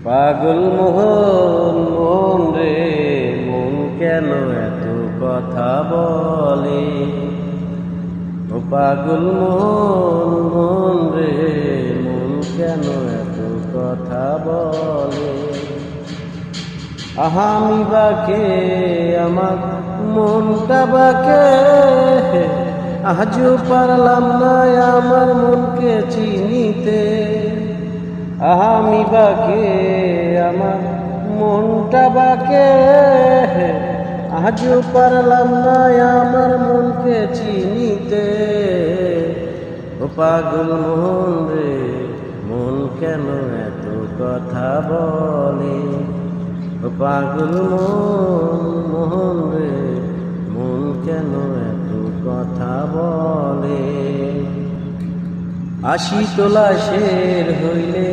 পাগল মোহন মোহন রে, মন কেন এত কথা বলে? ও পাগল মোহন মোহন রে, মন কেন এত কথা বলে? আমি বাকে আমার মনটা বাকে, আজও পারলাম না আমার মনকে চিনিতে। আমি বাকে আমার মনটা বাকে, আজও পারলাম না আমার মনকে চিনিতে। ও পাগল মোহন রে, মন কেন এত কথা বলে? ও পাগল মোহন রে, মন কেন এত কথা বলে? ৮০ তোলা শের হইলে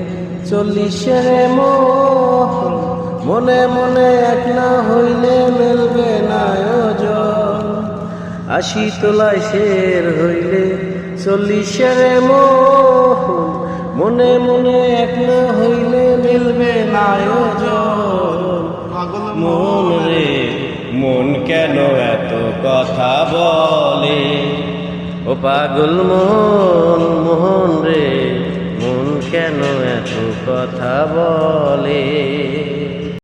৪০ মোহন, মনে মনে এক না হইলে মেলবে না ওজন। ৮০ তোলা শের হইলে ৪০ মোহন, মনে মনে এক না হইলে মেলবে না ওজন। মন রে, মন কেন এত কথা বলে? ও পাগল মোহন মোহন রে, মন কেন এত কথা বলে?